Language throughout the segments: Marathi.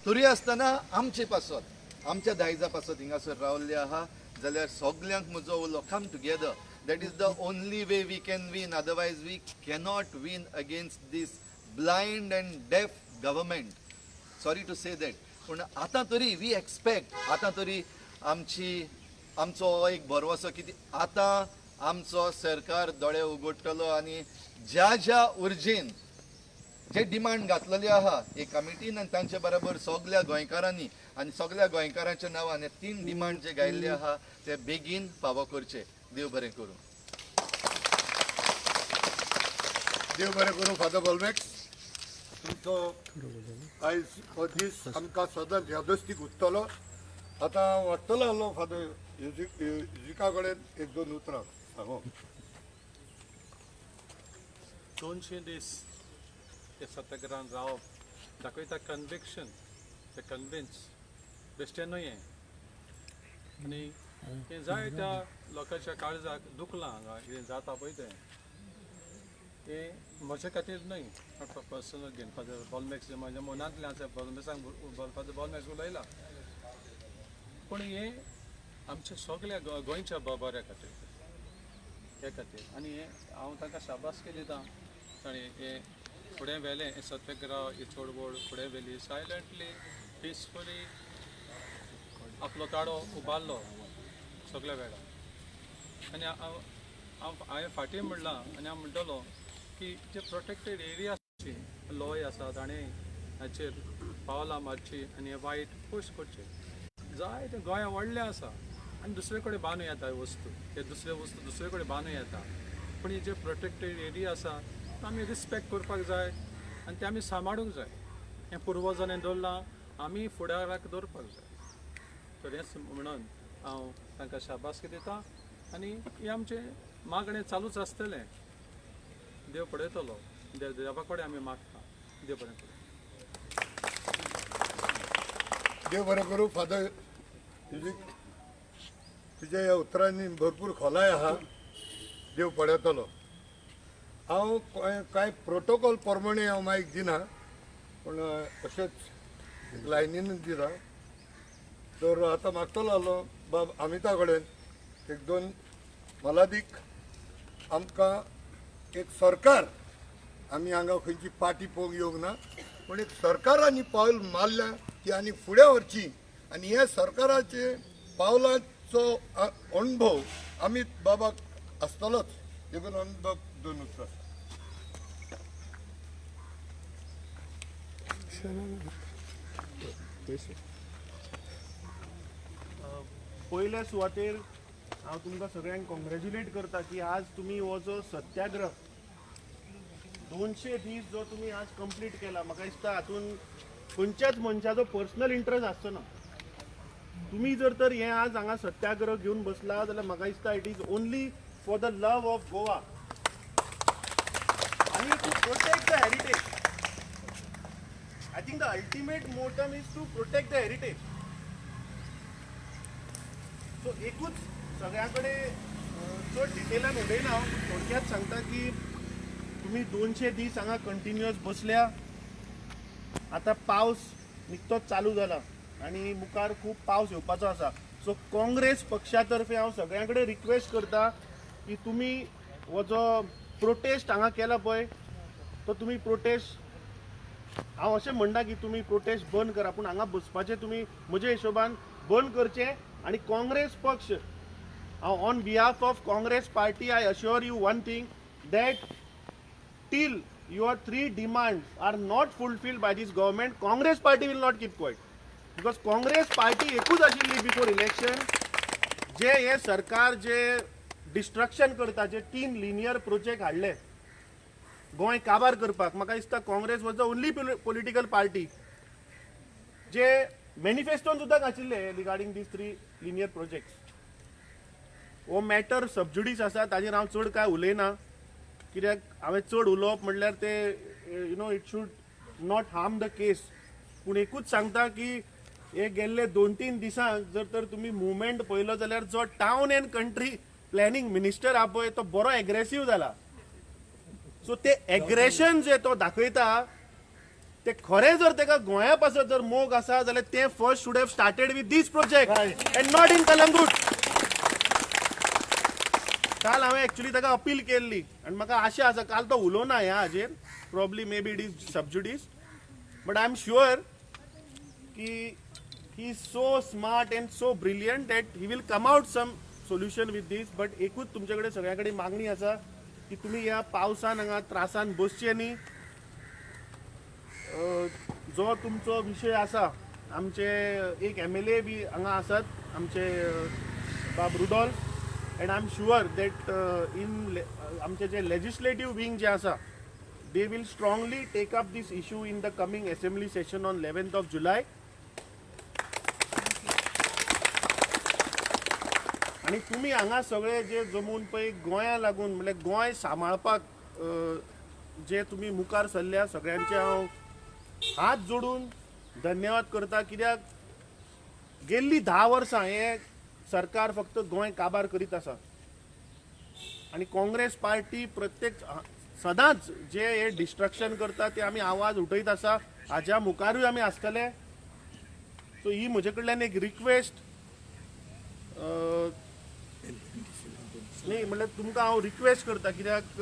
तरी आसतना आमचे पासत आमच्या दायजा पासत हिंगासर रावल्ले आहा जाल्यार सगल्यांक म्हजो उलो come together. That is the only way we can win. Otherwise, we cannot win against this blind and deaf government. Sorry to say that. पण आता तरी वी एक्सपेक्ट, आता तरी आमचो एक भरवसो किती आता आमचो सरकार दोळे उगडटलो आणि ज्या ज्या उर्जेन जे डिमांड घातलेले आहा एक कमिटीन आणि तांचे बरोबर सगळ्या गोंयकारांनी आणि सगळ्या गोंयकारांच्या नांवान 3 डिमांड जे घायल्ले आहा ते बेगीन फावो करचे. देव बरें करूं. देव बरें करूं. फादर बॉलमॅक्स तुमचो आयज हो दीस आमकां सदांच यादस्तीक उरतलो. आतां वाटतलो आसलो फादर युजिका कडेन 1-2 उतरां सांगो. 200 दीस ते सत्याग्रहान रावप दाखयता कन्विक्शन, ते कन्विन्स बेश्टें न्हय हें. आनी हें जायत्या लोकांच्या काळजाक दुखलां हांगा कितें जाता पळय तें म्हजे खातीर न्हय, पर्सनल घेवन फादर बॉलमॅक्स म्हाज्या मनांतलें आसा. फादर बॉलमॅक्स उलयला, पूण हें आमच्या सगळ्या गोंयच्या बऱ्या खातीर, हे खातीर. आनी हें हांव तांकां शाबासकी दितां. ताणें हें फुडें व्हेलें, हें सत्याग्रह, ही चळवळ फुडें व्हेली सायलंटली, पिसफुली आपलो ताळो उबारलो सगळ्या वेळार. आनी हांवें फाटीं म्हणलां आनी हांव म्हणटलो की जे प्रोटेक्टेड एरियाची लॉय आसा ताणें हाचेर पावलां मारची आनी हे वायट पुश करचे. जाय ते गोंया व्हडलें आसा आनी दुसरे कडेन बांदूं येता वस्तू, ते दुसरे वस्तू दुसरे कडेन बांदूं येता. पूण ही जे प्रोटेक्टेड एरिया आसा तो आमी रिस्पेक्ट करपाक जाय आनी ते आमी सांबाळूंक जाय. हें पुर्वजांनी दवरलां, आमी फुडाराक दवरपाक जाय. तर हें म्हणून हांव तांकां शाबासकी दितां आनी हें आमचें मागणें चालूच आसतलें. देव पळयतलो. देवा कडेन आमी मागता. देव बरें करूं. देव बरें करूं. फादर तुज्या ह्या उतरांनी भरपूर खोलाय आहा. देव पळयतलो. हांव कांय प्रोटोकॉल प्रमाणे हांव मायक दिना, पूण अशेंच लायनीनच दिता. तर आतां मागतलो आसलो बाब अमिता कडेन 1-2 मलादीक. आमकां एक सरकार, आमी हांगा खंयची पार्टी पळोवंक येवंक ना, पूण एक सरकारांनी पावल मारल्या की आनी फुडें व्हरची. आनी हे सरकाराचे पावलांचो अणभव आमी बाबाक आसतलोच. देखून आमी बाब 2 उतरां. पयल्या सुवातेर हांव तुमकां सगळ्यांक कॉंग्रॅच्युलेट करता की आज तुमी हो जो सत्याग्रह 200 दीस जो तुमी आज कंप्लीट केला, म्हाका दिसता हातून खंयच्याच मनशाचो पर्सनल इंट्रस्ट आसचो ना. तुमी जर तर हें आज हांगा सत्याग्रह घेवन बसला जाल्यार म्हाका दिसता it is only for the love of Goa आनी to protect the heritage. I think the ultimate motto is to protect the heritage. So एकूच सगळ्याकडे चड डिटेलान उलयना, हांव थोडक्यात सांगता की तुमी 200 दीस हांगा कंटिन्युअस बसल्या. आतां पावस निकतोच चालू जाला आनी मुखार खूब पावस येवपाचो आसा. सो काँग्रेस पक्षा तर्फे हांव सगळ्यां कडेन रिक्वेस्ट करता की तुमी हो जो प्रोटेस्ट हांगा केला पळय तो तुमी प्रोटेस्ट, हांव अशें म्हणटा की तुमी प्रोटेस्ट बंद करा, पूण हांगा बसपाचें तुमी म्हज्या हिशोबान बंद करचें. आनी काँग्रेस पक्ष, हांव on behalf of Congress party I assure you one thing that till your 3 demands are not fulfilled by this government, Congress party will not keep quiet. Because Congress party एकूच आशिल्ली बिफोर इलेक्शन, जे हे सरकार जे डिस्ट्रक्शन करता, जे 3 लिनियर प्रोजेक्ट हाडले गोंय काबार करपाक, म्हाका दिसता Congress was the only political party जे मॅनिफेस्टोन सुद्दां घातिल्ले रिगार्डिंग दीस 3 लिनियर प्रोजेक्ट्स. हो मॅटर सबज्युडीस आसा, ताजेर हांव चड काय उलयना, कित्याक हांवें चड उलोवप म्हणल्यार ते it should not harm the case. पूण एकूच सांगता की हे गेल्ले 2-3 दिसांक जर तर तुमी मुवमेंट पळयलो जाल्यार जो town end country planning minister आहा पळय तो बरो एग्रेसीव जाला. सो ते एग्रेशन जे तो दाखयता ते खरें जर तेका गोंया पासत जर मोग आसा जाल्यार ते first should have started with this project and not in Calangute. काल हांवें एक्चुअली ताका अपील केल्ली आनी म्हाका आशा आसा काल तो उलोवना ह्या हाजेर probably may be it is sub judice but I am sure की he is so smart and so brilliant that he will come out some solution with this. But एकूच तुमचे कडेन सगळ्या कडेन मागणी आसा की तुमी ह्या पावसान हांगा त्रासान बसचे न्ही. जो तुमचो विशय आसा आमचे एक MLA बी हांगा आसात आमचे बाब Rudolph and I'm sure that आमचे जे legislative wing जे आसा they will strongly take up this issue in the coming assembly session on 11th of July. आणि तुम्ही हांगा सगळे जे जमून पळय गोंया लागून म्हणजे गोंय सांबाळपाक जे तुम्ही मुखार सरल्या सगळ्यांचे हांव हात जोडून धन्यवाद करता. कित्याक गेल्ली 10 वर्सां हे सरकार फक्त गोंय काबार करीत आसा आणि काँग्रेस पार्टी प्रत्येक सदांच जे हे डिस्ट्रक्शन करता ते आमी आवाज उठयत आसा. हाज्या मुखारूय आमी आसतले. सो ही म्हजे कडल्यान एक रिक्वेस्ट न्ही म्हणल्यार तुमकां हांव रिक्वेस्ट करता कित्याक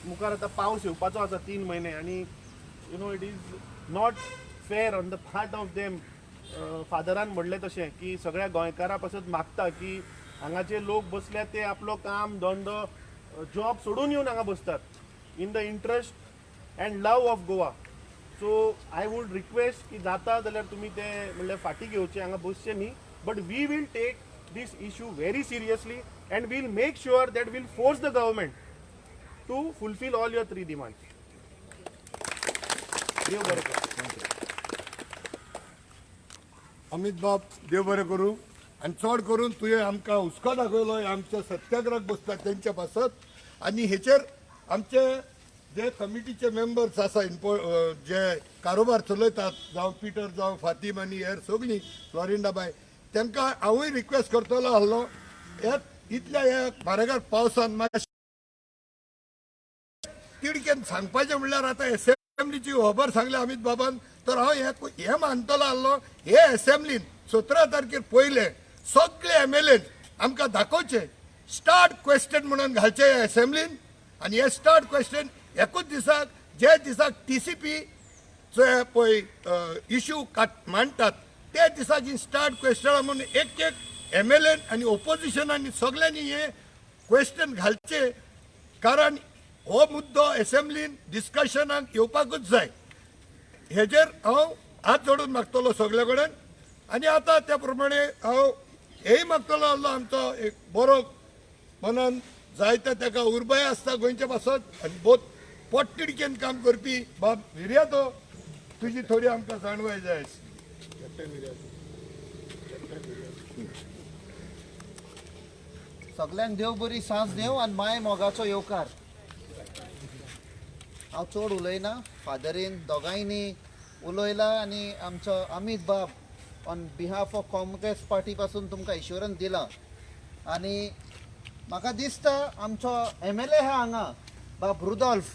मुखार आतां पावस येवपाचो आसा 3 म्हयने आनी you know it is not fair on the part of them. फादरान म्हणलें तशें की सगळ्या गोंयकारां पासत मागता की हांगाचे लोक बसल्या ते आपलो काम धंदो जॉब सोडून येवन हांगा बसतात in the interest and love of Goa. So I would request की जाता जाल्यार तुमी ते म्हणल्यार फाटीं घेवचे हांगा बसचे न्ही. But we will take this issue very seriously and will make sure that will force the government to fulfil all your 3 demands. देव बरें करूं. अमित बाब देव बरें करूं. आनी चड करून तुवें आमकां हुस्को दाखयलो आमच्या सत्याग्रहाक बसतात तेंच्या पासत आनी हेचेर आमचे जे कमिटीचे मेंबर्स आसा जे कारोबार चलयतात जावं पिटर जावं फातीम आनी हेर सगळीं फ्लोरिंडा बाय तांकां हांवूय रिक्वेस्ट करतलो आसलो हे इतल्या ह्या म्हारगार पावसान मातशें तिडकेन सांगपाचें म्हणल्यार आतां असेंब्लीची खबर सांगल्या अमित बाबान तर हांव हे मानतलो आसलो हे असेंब्लीन 17 तारखेर पयले सगळे MLA आमकां दाखोवचे स्टार्ट क्वेश्चन म्हणून घालचे ह्या असेंब्लीन आनी हे स्टार्ट क्वेश्चन एकूच दिसाक जे दिसाक TCP जे पळय इश्यू मांडटात ते दिसाची स्टार्ट क्वेश्चन म्हणून एक MLA आनी ओपोजिशनांनी सगळ्यांनी हे क्वेश्चन घालचे कारण हो मुद्दो असेंब्लीन डिस्कशनाक येवपाकूच जाय. हेजेर हांव हात जोडून मागतलो सगळे कडेन आनी आतां त्या प्रमाणे हांव हेय मागतलो आसलो आमचो एक बरो मनान जायते ताका उर्बाय आसता गोंयच्या पासत आनी बहुत पोटतिडकेन काम करपी बाब विर्यातो तुजी थोडी आमकां जाणवाय जाय सगळ्यांक देव बरी सांज देव आनी माय मोगाचो येवकार. हांव चड उलयना फादरीन दोगांयनी उलयला आनी आमचो अमित बाब on behalf of Congress party पासून तुमकां इश्योरन्स दिला आनी म्हाका दिसता आमचो MLA आहा हांगा बाब Rudolf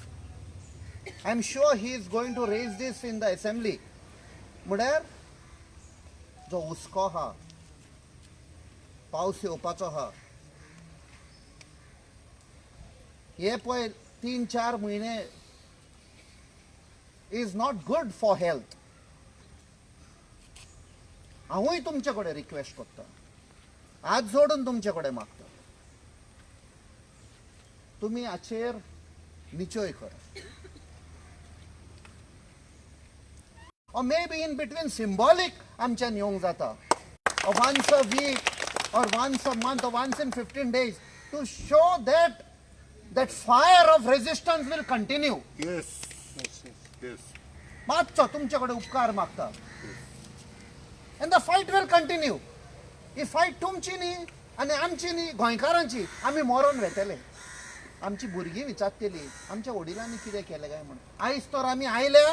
I am sure he is going to raise this in the assembly. म्हळ्यार जो हुस्को आहा पावस येवपाचो आहा हे पळय 3-4 म्हयने is not good for health. हांवूय तुमचे कडेन रिक्वेस्ट करता हात जोडून तुमचे कडेन मागता तुमी हाचेर निचोय करा. or maybe in between symbolic आमच्यान येवंक जाता once a week or once a month or once in 15 days to show that fire of resistance will continue. Yes. मातसो तुमचे कडेन उपकार मागता and the fight will continue. He fight तुमची न्ही आनी आमची न्ही गोंयकारांची. आमी मरोन वेतले. आमची भुरगीं विचारतली आमच्या वडिलांनी कितें केलें काय म्हणून. आयज तर आमी आयले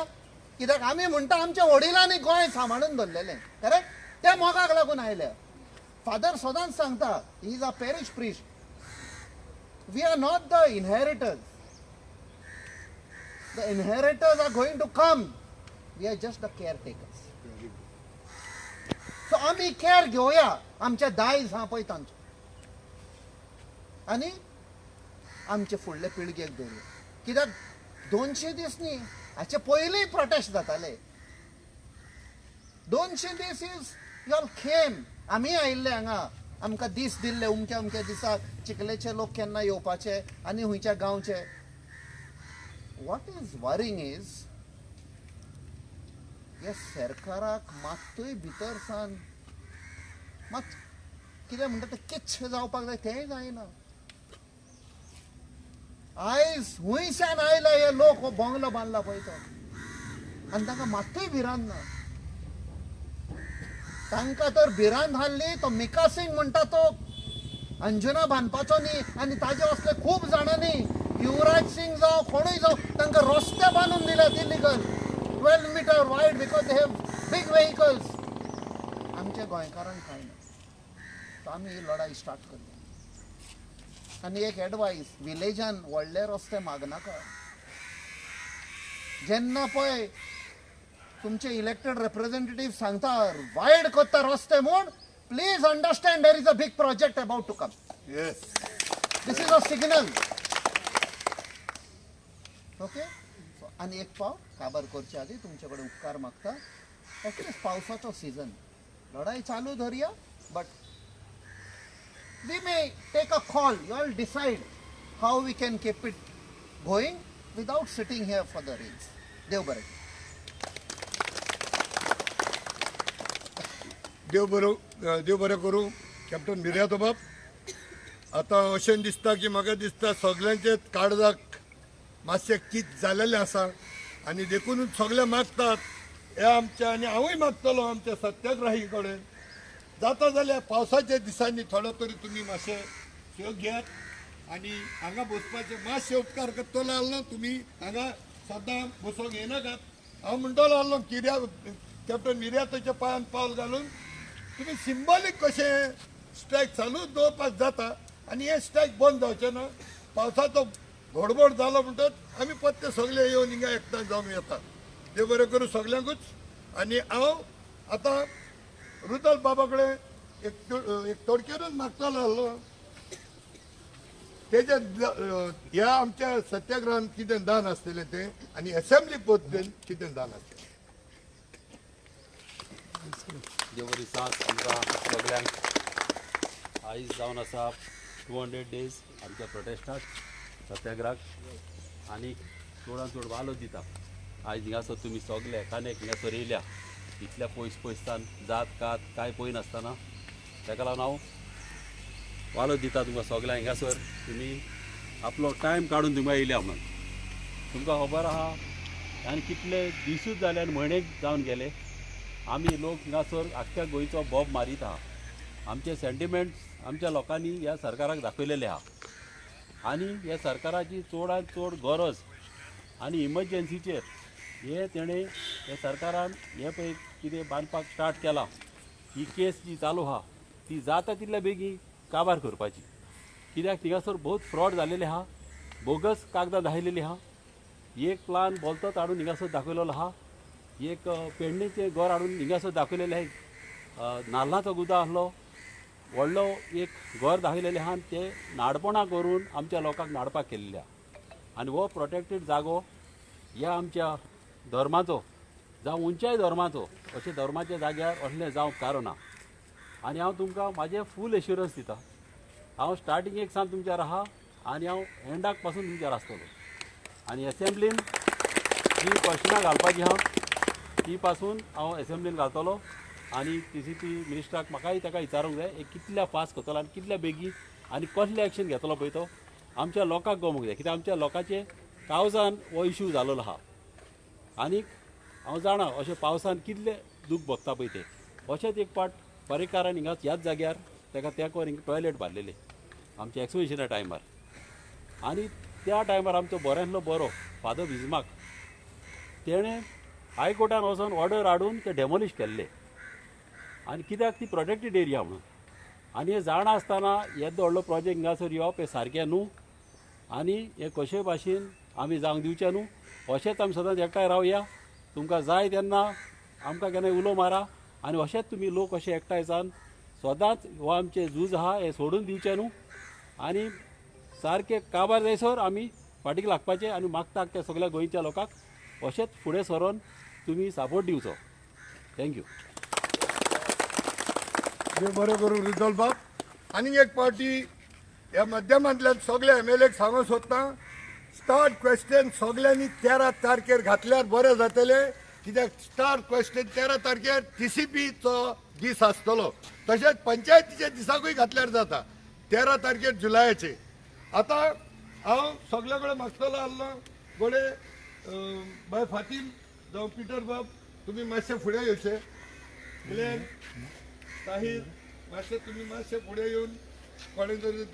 कित्याक आमी म्हणटा आमच्या वडिलांनी गोंय सांबाळून दवरलेलें करेक्ट त्या मोगाक लागून आयल्या. फादर सदांच सांगता he is a parish priest. We are not the inheritors. The inheritors are going to come we are just the caretakers. So आम्ही केअर घेवया आमच्या दायज हा पळय तांचो आनी आमचे फुडले पिळगेक दवरुया. कित्याक 200 दीस न्ही हाचे पयलीं प्रोटेस्ट जाताले. 200 दीस इज यॉल खेम. आमी आयिल्ले हांगा, आमकां दीस दिल्ले अमक्या अमक्या दिसाक चिखलेचे लोक केन्ना येवपाचे आनी हुंयच्या गांवचे. वॉट इज वरींग इज ह्या सरकाराक मात्तूय भितर सावन मात कितें म्हणटा तें किच्छ जावपाक जाय तेंय जायना. आयज हुंयच्यान आयला हे लोक हो बंगलो बांदला पळय तो आनी तांकां मात्तूय भिरांत ना. तांकां तर भिरांत हाडली तो मिका सिंग म्हणटा तो अंजुना बांदपाचो न्ही आनी ताजे असले खूब जाणांनी युवराज सिंग जावं कोणूय जावं तांकां रस्ते बांदून दिल्यात illegal 12 metre wide because they have big vehicles. आमच्या गोंयकारांक कांय ना. सो आमी ही लढाई स्टार्ट करया. आनी एक एडवायस, विलेजान व्हडले रस्ते मागनाका. जेन्ना पळय तुमचे इलेक्टेड रिप्रेझेंटेटिव्ह सांगता वायड कोत्ता रस्ते म्हूण, please understand there is a big project about to come. Yes. This is a signal. Okay. आनी एक पाव काबार करचे आदी तुमचे कडेन उपकार मागता. एटलीस्ट पावसाचो सीझन लढाई चालू धरया. But we may take a call. You all decide how we can keep it going without sitting here for the rains. देव बरें. देव बरें करूं. कॅप्टन मिर्यातो बाब, आतां अशें दिसता की म्हाका दिसता सगळ्यांचेच काळजाक मातशें कित जालेलें आसा आनी देखूनच सगळे मागतात हे आमच्या, आनी हांवूय मागतलो आमच्या सत्याग्रही कडेन, जाता जाल्यार पावसाच्या दिसांनी थोडो तरी तुमी मातशें शेव घेयात आनी हांगा बसपाचे मातशे उपकार करतलो आसलो. तुमी हांगा सदां बसोंक येनाकात. हांव म्हणटलो आसलो कॅप्टन मिर्यातोच्या पांयान पावल घालून तुमी सिंबॉलीक कशें स्ट्रायक चालूच दवरपाक जाता आनी हे स्ट्रायक बंद जावचें ना. पावसाचो घडबड जालो म्हणटच आमी पत्ते सगळे येवन हिंगा एकठांय जावन येतात. देव बरें करूं सगळ्यांकूच. आनी हांव आतां रुदल बाबा कडेन एक थोडक्यानूच मागतलो आसलो तेजे ह्या आमच्या सत्याग्रहान कितें दान आसतलें तें आनी असेंब्ली पद्दतीन कितें दान आसतलें. देवरी सांग आमकां सगळ्यांक आयज जावन आसा 200 डेज आमच्या प्रोटेस्टाक सत्याग्रहाक आनी चडांत चड वालो दिता. आयज हिंगासर तुमी सगळे कानेक हिंगासर येयल्या इतल्या पयसान जात कात कांय पळय नासतना ताका लागून हांव वालो दिता तुमकां सगळ्यांक. हिंगासर तुमी आपलो टायम काडून तुमी येयल्या म्हणून. तुमकां खबर आहा आनी कितले दिसूच जाले आनी म्हयने जावन गेले आमी लोक हिंगासर आख्ख्या गोंयचो बोब मारीत आहा. आमचे सेंटिमेंट्स आमच्या लोकांनी ह्या सरकाराक दाखयलेले आहा आनी ह्या सरकाराची चडांत चड गरज आनी इमर्जन्सीचेर हे तेणें हे सरकारान हे पळय कितें बांदपाक स्टार्ट केलां. ही केस जी चालू आहा ती जाता तितल्या बेगीन काबार करपाची. कित्याक थिंगासर बहुत फ्रॉड जालेले आहा, बोगस कागदां दाखयलेली आहा. एक प्लान बोलतोच हाडून हिंगासर दाखयलेलो आहा. एक पेडणेचें घर हाडून हिंगासर दाखयलेलें आहा. नाल्लाचो गुदा आसलो व्हडलो एक घर दाखयलेलें आहा आनी तें नाडपणां करून आमच्या लोकांक नाडपाक केल्लें आहा. आनी हो प्रोटेक्टेड जागो ह्या आमच्या धर्माचो जावं उंचाय धर्माचो अशें धर्माच्या जाग्यार असलें जावंक कारण ना. आनी हांव तुमकां म्हाजें फूल एश्युरन्स दिता. हांव स्टार्टिंगेक सावन तुमच्यार आहा आनी हांव एंडाक पासून तुमच्यार आसतलो. आनी एसेंब्लीन जी क्वेश्चनां घालपाची आहा ती पासून हांव एसेंब्लीन घालतलो. आनी TCP मिनिस्टराक म्हाकाय ताका विचारूंक जाय एक कितल्या फास्ट करतलो आनी कितल्या बेगीन आनी कसलें एक्शन घेतलो पळय तो आमच्या लोकांक गमूंक जाय. कित्याक आमच्या लोकांचे कावजान हो इश्यू जाल्लो आहा. आनीक हांव जाणा अशें पावसान कितलें दूख भोगता पळय तें. अशेंच एक पाट पर्रीकारान हिंगा ह्याच जाग्यार ताका तेंकोर हिंगा टॉयलेट बांदलेलें आमच्या एक्सिबिशना टायमार. आनी त्या टायमार आमचो बऱ्यांतलो बरो फादर बिजमार्क तेणें हायकोर्टान वचून ऑर्डर हाडून ते डेमोलिश केल्ले. आनी कित्याक ती प्रोटेक्टेड एरिया म्हणून. आनी हे जाणा आसतना येदो व्हडलो प्रोजेक्ट हिंगासर येवप हे सारकें न्हू आनी हे कशे भाशेन आमी जावंक दिवचें न्हू. अशेंच आमी सदांच एकठांय रावया. तुमकां जाय तेन्ना आमकां केन्नाय उलो मारा आनी अशेंच तुमी लोक अशे एकठांय जावन सदांच हो आमचें झूज आहा हें सोडून दिवचें न्हू आनी सारकें काबार जायसर आमी फाटीक लागपाचें आनी मागता त्या सगळ्या गोंयच्या लोकांक अशेंच फुडें सरोन तुमी सपोर्ट दिवचो थँक्यू देव बरें करूं रिजल्ट बाब आनीक एक पावटी ह्या माध्यमांतल्यान सगळे MLAक सांगूंक सोदता स्टार्ट क्वेश्चन सगळ्यांनी 13 तारखेर घातल्यार बरें जातलें कित्याक स्टार्ट क्वेश्चन 13 तारखेर TCPचो दीस आसतलो तशेंच पंचायतीच्या दिसाकूय घातल्यार जाता 13 तारखेर जुलायाचे आतां हांव सगळे कडेन मागतलो आसलो गोडे बाय फातीम जावं पिटर बाब तुमी मातशे फुडें येवचे ताहीर मातशे तुम्ही मातशे फुडें येवन कोणें तरी ते